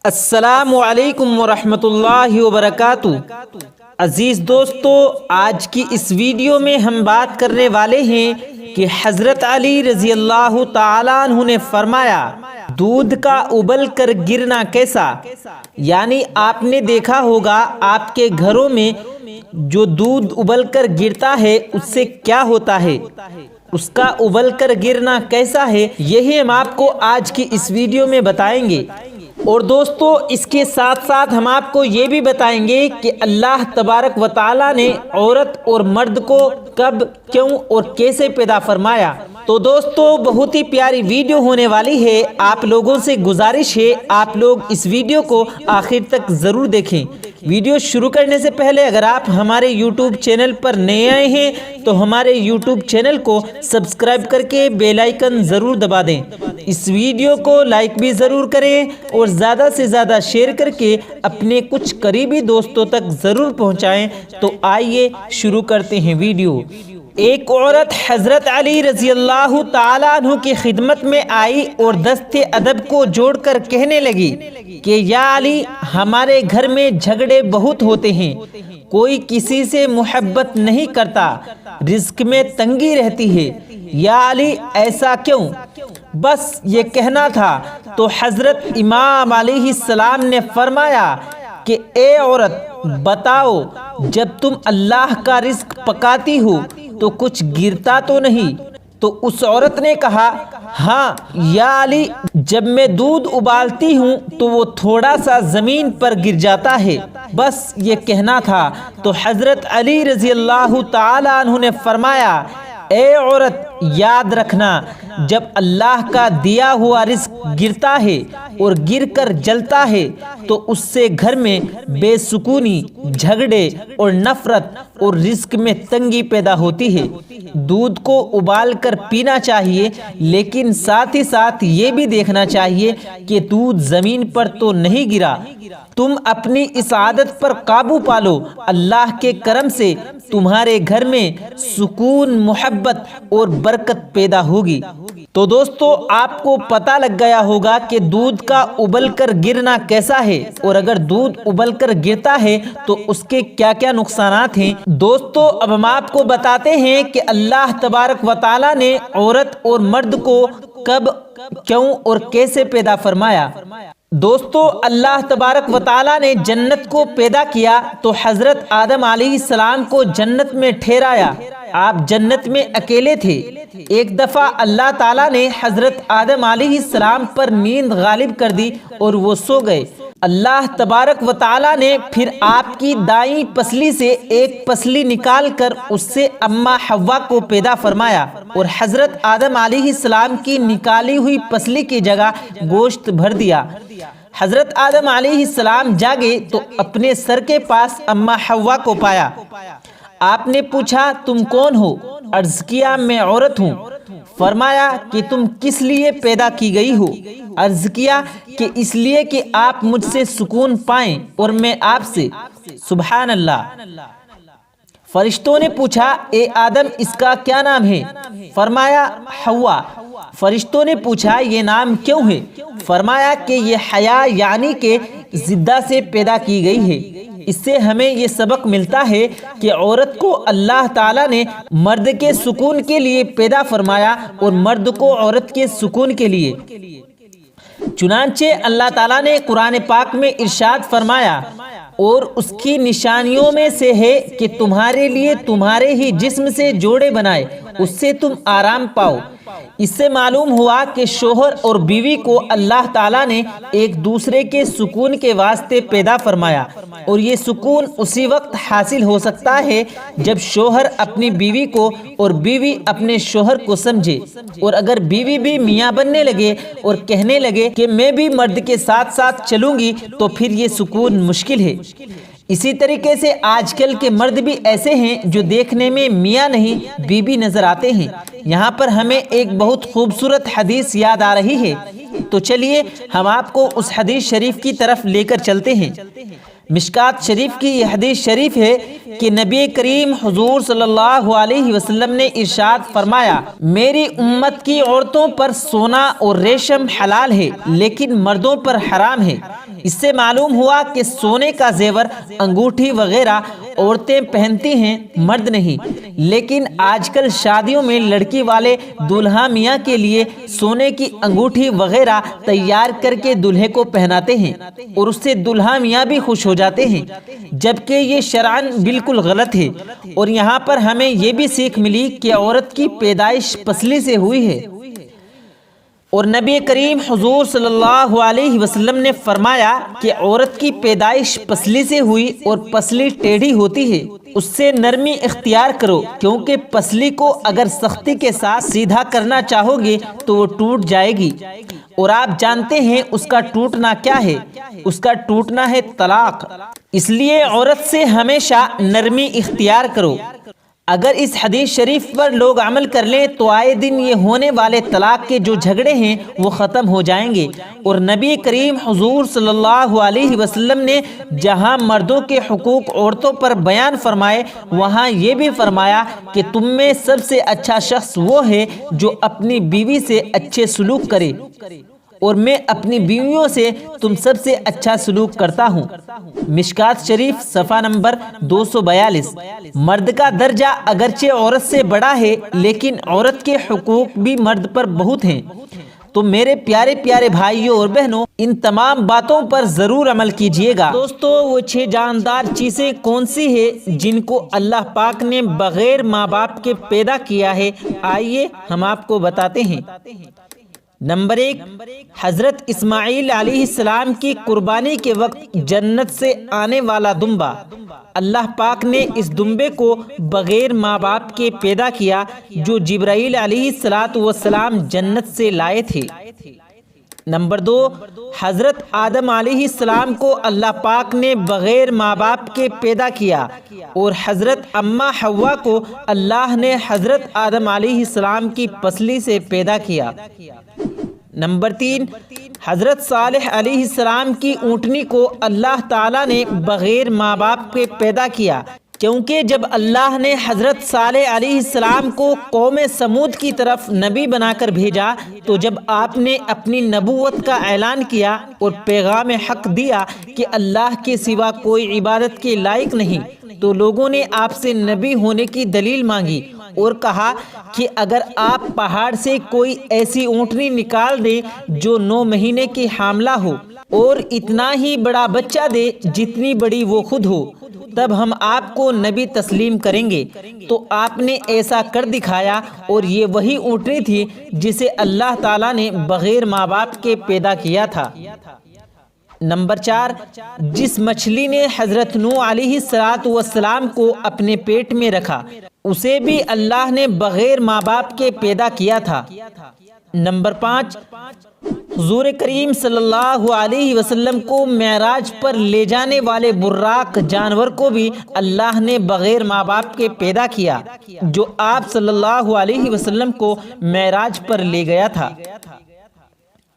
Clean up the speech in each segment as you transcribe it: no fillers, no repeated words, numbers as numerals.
السلام علیکم ورحمۃ اللہ وبرکاتہ۔ عزیز دوستو، آج کی اس ویڈیو میں ہم بات کرنے والے ہیں کہ حضرت علی رضی اللہ تعالیٰ عنہ نے فرمایا دودھ کا ابل کر گرنا کیسا، یعنی آپ نے دیکھا ہوگا آپ کے گھروں میں جو دودھ ابل کر گرتا ہے اس سے کیا ہوتا ہے، اس کا ابل کر گرنا کیسا ہے، یہی ہم آپ کو آج کی اس ویڈیو میں بتائیں گے۔ اور دوستو، اس کے ساتھ ساتھ ہم آپ کو یہ بھی بتائیں گے کہ اللہ تبارک و تعالیٰ نے عورت اور مرد کو کب، کیوں اور کیسے پیدا فرمایا۔ تو دوستو، بہت ہی پیاری ویڈیو ہونے والی ہے، آپ لوگوں سے گزارش ہے آپ لوگ اس ویڈیو کو آخر تک ضرور دیکھیں۔ ویڈیو شروع کرنے سے پہلے اگر آپ ہمارے یوٹیوب چینل پر نئے آئے ہیں تو ہمارے یوٹیوب چینل کو سبسکرائب کر کے بیل آئیکن ضرور دبا دیں، اس ویڈیو کو لائک بھی ضرور کریں اور زیادہ سے زیادہ شیئر کر کے اپنے کچھ قریبی دوستوں تک ضرور پہنچائیں۔ تو آئیے شروع کرتے ہیں ویڈیو۔ ایک عورت حضرت علی رضی اللہ تعالیٰ عنہ کی خدمت میں آئی اور دست ادب کو جوڑ کر کہنے لگی کہ یا علی، ہمارے گھر میں جھگڑے بہت ہوتے ہیں، کوئی کسی سے محبت نہیں کرتا، رزق میں تنگی رہتی ہے، یا علی ایسا کیوں؟ بس یہ کہنا تھا۔ تو حضرت امام علیہ السلام نے فرمایا کہ اے عورت، بتاؤ جب تم اللہ کا رزق پکاتی ہو تو کچھ گرتا تو نہیں؟ تو اس عورت نے کہا ہاں یا علی، جب میں دودھ ابالتی ہوں تو وہ تھوڑا سا زمین پر گر جاتا ہے، بس یہ کہنا تھا۔ تو حضرت علی رضی اللہ تعالی عنہ نے فرمایا اے عورت، یاد رکھنا جب اللہ کا دیا ہوا رزق گرتا ہے اور گر کر جلتا ہے تو اس سے گھر میں بے سکونی، جھگڑے اور نفرت اور رزق میں تنگی پیدا ہوتی ہے۔ دودھ کو ابال کر پینا چاہیے، لیکن ساتھ ہی ساتھ یہ بھی دیکھنا چاہیے کہ دودھ زمین پر تو نہیں گرا۔ تم اپنی اس عادت پر قابو پالو، اللہ کے کرم سے تمہارے گھر میں سکون، محبت اور برکت پیدا ہوگی۔ تو دوستو، آپ کو پتہ لگ گیا ہوگا کہ دودھ کا ابل کر گرنا کیسا ہے، اور اگر دودھ ابل کر گرتا ہے تو اس کے کیا کیا نقصانات ہیں۔ دوستو، اب ہم آپ کو بتاتے ہیں کہ اللہ تبارک و تعالیٰ نے عورت اور مرد کو کب، کیوں اور کیسے پیدا فرمایا۔ دوستو، اللہ تبارک و تعالیٰ نے جنت کو پیدا کیا تو حضرت آدم علیہ السلام کو جنت میں ٹھہرایا۔ آپ جنت میں اکیلے تھے۔ ایک دفعہ اللہ تعالیٰ نے حضرت آدم علیہ السلام پر نیند غالب کر دی اور وہ سو گئے۔ اللہ تبارک و تعالیٰ نے پھر آپ کی دائیں پسلی سے ایک پسلی نکال کر اس سے اماں حوا کو پیدا فرمایا اور حضرت آدم علیہ السلام کی نکالی ہوئی پسلی کی جگہ گوشت بھر دیا۔ حضرت آدم علیہ السلام جاگے تو اپنے سر کے پاس اماں حوا کو پایا۔ آپ نے پوچھا تم کون ہو؟ عرض کیا میں عورت ہوں۔ فرمایا کہ تم کس لیے پیدا کی گئی ہو؟ عرض کیا کہ اس لیے کہ آپ مجھ سے سکون پائیں اور میں آپ سے۔ سبحان اللہ۔ فرشتوں نے پوچھا اے آدم، اس کا کیا نام ہے؟ فرمایا حوا۔ فرشتوں نے پوچھا یہ نام کیوں ہے؟ فرمایا کہ یہ حیا یعنی کہ زدہ سے پیدا کی گئی ہے۔ اس سے ہمیں یہ سبق ملتا ہے کہ عورت کو اللہ تعالیٰ نے مرد کے سکون کے لیے پیدا فرمایا اور مرد کو عورت کے سکون کے لیے۔ چنانچہ اللہ تعالیٰ نے قرآن پاک میں ارشاد فرمایا اور اس کی نشانیوں میں سے ہے کہ تمہارے لیے تمہارے ہی جسم سے جوڑے بنائے، اس سے تم آرام پاؤ۔ اس سے معلوم ہوا کہ شوہر اور بیوی کو اللہ تعالیٰ نے ایک دوسرے کے سکون کے واسطے پیدا فرمایا، اور یہ سکون اسی وقت حاصل ہو سکتا ہے جب شوہر اپنی بیوی کو اور بیوی اپنے شوہر کو سمجھے، اور اگر بیوی بھی میاں بننے لگے اور کہنے لگے کہ میں بھی مرد کے ساتھ ساتھ چلوں گی تو پھر یہ سکون مشکل ہے۔ اسی طریقے سے آج کل کے مرد بھی ایسے ہیں جو دیکھنے میں میاں نہیں بیوی نظر آتے ہیں۔ یہاں پر ہمیں ایک بہت خوبصورت حدیث یاد آ رہی ہے، تو چلیے ہم آپ کو اس حدیث شریف کی طرف لے کر چلتے ہیں۔ مشکات شریف کی یہ حدیث شریف ہے کہ نبی کریم حضور صلی اللہ علیہ وسلم نے ارشاد فرمایا، میری امت کی عورتوں پر سونا اور ریشم حلال ہے لیکن مردوں پر حرام ہے۔ اس سے معلوم ہوا کہ سونے کا زیور، انگوٹھی وغیرہ عورتیں پہنتی ہیں، مرد نہیں۔ لیکن آج کل شادیوں میں لڑکی والے دولہا میاں کے لیے سونے کی انگوٹھی وغیرہ تیار کر کے دولہے کو پہناتے ہیں اور اس سے دولہا میاں بھی خوش ہو جاتے ہیں، جبکہ یہ شرعاً بالکل غلط ہے۔ اور یہاں پر ہمیں یہ بھی سیکھ ملی کہ عورت کی پیدائش پسلی سے ہوئی ہے، اور نبی کریم حضور صلی اللہ علیہ وسلم نے فرمایا کہ عورت کی پیدائش پسلی سے ہوئی اور پسلی ٹیڑھی ہوتی ہے، اس سے نرمی اختیار کرو، کیونکہ پسلی کو اگر سختی کے ساتھ سیدھا کرنا چاہو گے تو وہ ٹوٹ جائے گی، اور آپ جانتے ہیں اس کا ٹوٹنا کیا ہے، اس کا ٹوٹنا ہے طلاق۔ اس لیے عورت سے ہمیشہ نرمی اختیار کرو۔ اگر اس حدیث شریف پر لوگ عمل کر لیں تو آئے دن یہ ہونے والے طلاق کے جو جھگڑے ہیں وہ ختم ہو جائیں گے۔ اور نبی کریم حضور صلی اللہ علیہ وسلم نے جہاں مردوں کے حقوق عورتوں پر بیان فرمائے، وہاں یہ بھی فرمایا کہ تم میں سب سے اچھا شخص وہ ہے جو اپنی بیوی سے اچھے سلوک کرے، اور میں اپنی بیویوں سے تم سب سے اچھا سلوک کرتا ہوں۔ مشکات شریف صفحہ نمبر 242۔ مرد کا درجہ اگرچہ عورت سے بڑا ہے لیکن عورت کے حقوق بھی مرد پر بہت ہیں۔ تو میرے پیارے پیارے بھائیوں اور بہنوں، ان تمام باتوں پر ضرور عمل کیجئے گا۔ دوستو، وہ 6 جاندار چیزیں کون سی ہیں جن کو اللہ پاک نے بغیر ماں باپ کے پیدا کیا ہے؟ آئیے ہم آپ کو بتاتے ہیں۔ نمبر 1، حضرت اسماعیل علیہ السلام کی قربانی کے وقت جنت سے آنے والا دمبا۔ اللہ پاک نے اس دمبے کو بغیر ماں باپ کے پیدا کیا جو جبرائیل علیہ السلام جنت سے لائے تھے۔ نمبر 2، حضرت آدم علیہ السلام کو اللہ پاک نے بغیر ماں باپ کے پیدا کیا، اور حضرت اماں حوا کو اللہ نے حضرت آدم علیہ السلام کی پسلی سے پیدا کیا۔ نمبر 3، حضرت صالح علیہ السلام کی اونٹنی کو اللہ تعالیٰ نے بغیر ماں باپ کے پیدا کیا، کیونکہ جب اللہ نے حضرت صالح علیہ السلام کو قوم سمود کی طرف نبی بنا کر بھیجا تو جب آپ نے اپنی نبوت کا اعلان کیا اور پیغام حق دیا کہ اللہ کے سوا کوئی عبادت کے لائق نہیں، تو لوگوں نے آپ سے نبی ہونے کی دلیل مانگی اور کہا کہ اگر آپ پہاڑ سے کوئی ایسی اونٹنی نکال دیں جو 9 مہینے کی حاملہ ہو اور اتنا ہی بڑا بچہ دے جتنی بڑی وہ خود ہو، تب ہم آپ کو نبی تسلیم کریں گے۔ تو آپ نے ایسا کر دکھایا، اور یہ وہی اونٹنی تھی جسے اللہ تعالیٰ نے بغیر ماں باپ کے پیدا کیا تھا۔ نمبر 4، جس مچھلی نے حضرت نوح علیہ السلام کو اپنے پیٹ میں رکھا، اسے بھی اللہ نے بغیر ماں باپ کے پیدا کیا تھا۔ نمبر 5، حضور کریم صلی اللہ علیہ وسلم کو معراج پر لے جانے والے براق جانور کو بھی اللہ نے بغیر ماں باپ کے پیدا کیا، جو آپ صلی اللہ علیہ وسلم کو معراج پر لے گیا تھا۔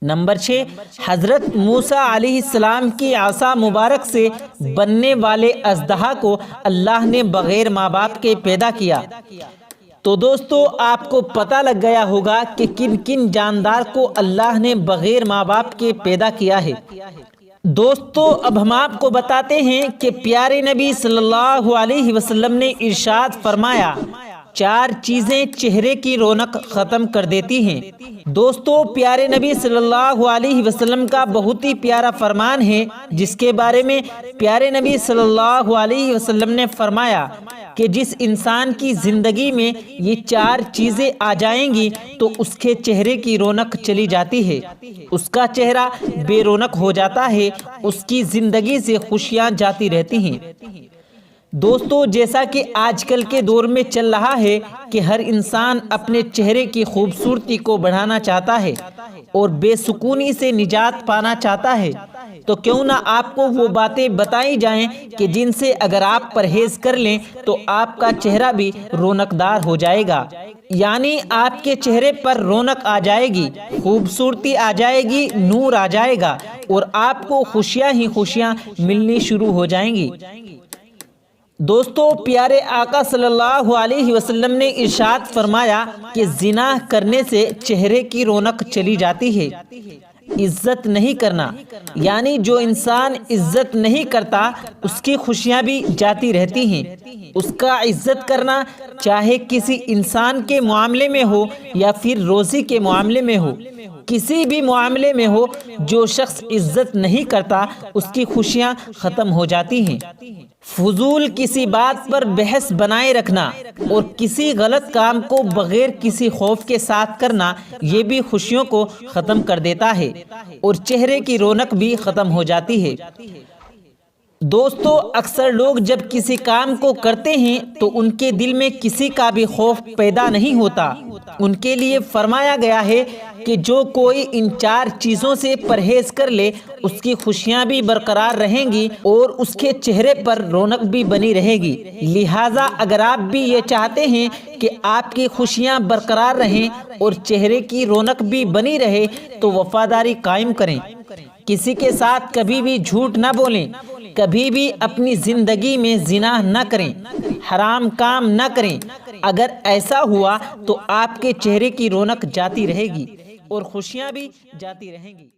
نمبر 6، حضرت موسیٰ علیہ السلام کی عصا مبارک سے بننے والے اژدہا کو اللہ نے بغیر ماں باپ کے پیدا کیا۔ تو دوستو، آپ کو پتہ لگ گیا ہوگا کہ کن کن جاندار کو اللہ نے بغیر ماں باپ کے پیدا کیا ہے۔ دوستو، اب ہم آپ کو بتاتے ہیں کہ پیارے نبی صلی اللہ علیہ وسلم نے ارشاد فرمایا، 4 چیزیں چہرے کی رونق ختم کر دیتی ہیں۔ دوستو، پیارے نبی صلی اللہ علیہ وسلم کا بہت ہی پیارا فرمان ہے، جس کے بارے میں پیارے نبی صلی اللہ علیہ وسلم نے فرمایا کہ جس انسان کی زندگی میں یہ 4 چیزیں آ جائیں گی تو اس کے چہرے کی رونق چلی جاتی ہے، اس کا چہرہ بے رونق ہو جاتا ہے، اس کی زندگی سے خوشیاں جاتی رہتی ہیں۔ دوستو، جیسا کہ آج کل کے دور میں چل رہا ہے کہ ہر انسان اپنے چہرے کی خوبصورتی کو بڑھانا چاہتا ہے اور بے سکونی سے نجات پانا چاہتا ہے، تو کیوں نہ آپ کو وہ باتیں بتائی جائیں کہ جن سے اگر آپ پرہیز کر لیں تو آپ کا چہرہ بھی رونق دار ہو جائے گا، یعنی آپ کے چہرے پر رونق آ جائے گی، خوبصورتی آ جائے گی، نور آ جائے گا۔ اور آپ کو خوشیاں ہی خوشیاں ملنی شروع ہو جائیں گی۔ دوستو، پیارے آقا صلی اللہ علیہ وسلم نے ارشاد فرمایا کہ زنا کرنے سے چہرے کی رونق چلی جاتی ہے۔ عزت نہیں کرنا، یعنی جو انسان عزت نہیں کرتا اس کی خوشیاں بھی جاتی رہتی ہیں۔ اس کا عزت کرنا چاہے کسی انسان کے معاملے میں ہو یا پھر روزی کے معاملے میں ہو، کسی بھی معاملے میں ہو، جو شخص عزت نہیں کرتا اس کی خوشیاں ختم ہو جاتی ہیں۔ فضول کسی بات پر بحث بنائے رکھنا اور کسی غلط کام کو بغیر کسی خوف کے ساتھ کرنا، یہ بھی خوشیوں کو ختم کر دیتا ہے اور چہرے کی رونق بھی ختم ہو جاتی ہے۔ دوستو، اکثر لوگ جب کسی کام کو کرتے ہیں تو ان کے دل میں کسی کا بھی خوف پیدا نہیں ہوتا۔ ان کے لیے فرمایا گیا ہے کہ جو کوئی ان 4 چیزوں سے پرہیز کر لے اس کی خوشیاں بھی برقرار رہیں گی اور اس کے چہرے پر رونق بھی بنی رہے گی۔ لہٰذا اگر آپ بھی یہ چاہتے ہیں کہ آپ کی خوشیاں برقرار رہیں اور چہرے کی رونق بھی بنی رہے تو وفاداری قائم کریں، کسی کے ساتھ کبھی بھی جھوٹ نہ بولیں، کبھی بھی اپنی زندگی میں زنا نہ کریں، حرام کام نہ کریں۔ اگر ایسا ہوا تو آپ کے چہرے کی رونق جاتی رہے گی اور خوشیاں بھی جاتی رہیں گی۔